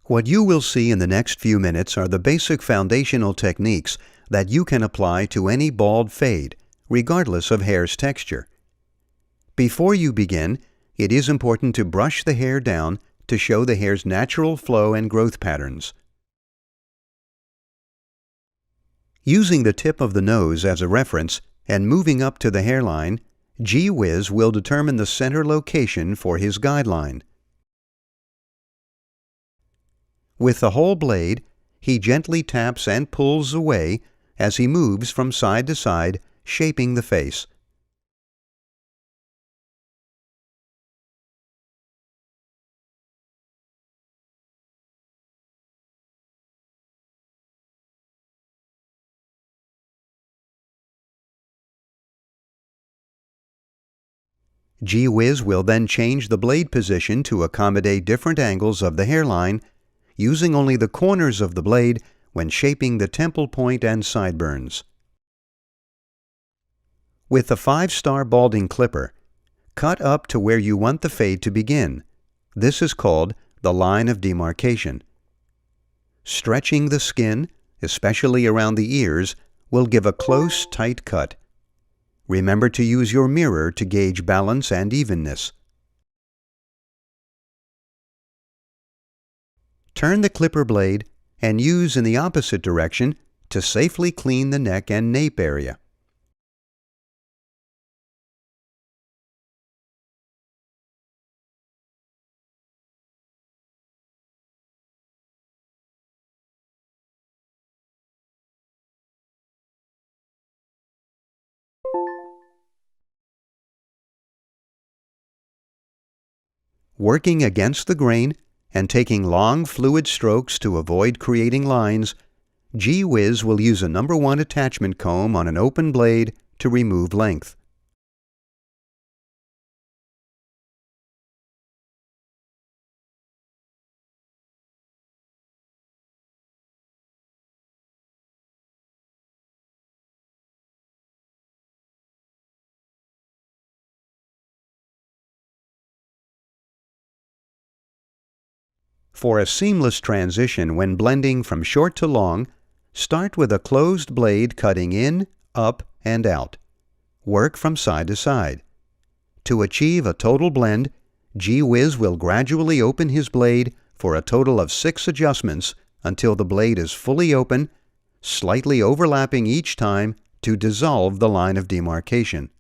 What you will see in the next few minutes are the basic foundational techniques that you can apply to any bald fade, regardless of hair's texture. Before you begin, it is important to brush the hair down to show the hair's natural flow and growth patterns. Using the tip of the nose as a reference and moving up to the hairline, G-Whiz will determine the center location for his guideline. With the whole blade, he gently taps and pulls away as he moves from side to side, shaping the face. G-Whiz will then change the blade position to accommodate different angles of the hairline, using only the corners of the blade when shaping the temple point and sideburns. With the 5-star balding clipper, cut up to where you want the fade to begin. This is called the line of demarcation. Stretching the skin, especially around the ears, will give a close, tight cut. Remember to use your mirror to gauge balance and evenness. Turn the clipper blade and use in the opposite direction to safely clean the neck and nape area. Working against the grain and taking long fluid strokes to avoid creating lines, G-Whiz will use a No. 1 attachment comb on an open blade to remove length. For a seamless transition when blending from short to long, start with a closed blade cutting in, up, and out. Work from side to side. To achieve a total blend, G-Whiz will gradually open his blade for a total of 6 adjustments until the blade is fully open, slightly overlapping each time to dissolve the line of demarcation.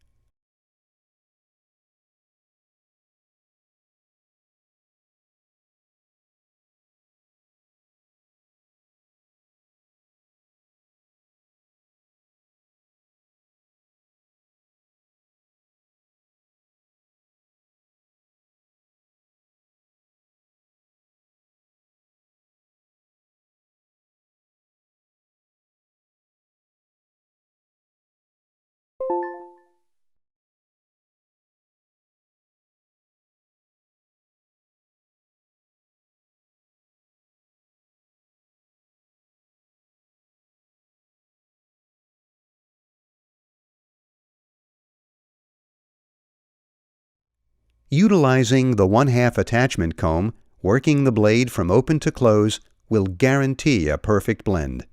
Utilizing the 1/2 attachment comb, working the blade from open to close will guarantee a perfect blend.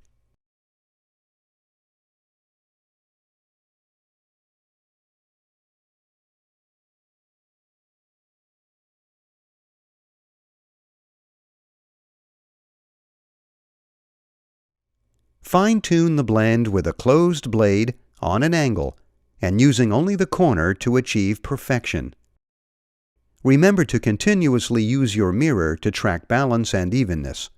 Fine-tune the blend with a closed blade on an angle and using only the corner to achieve perfection. Remember to continuously use your mirror to track balance and evenness.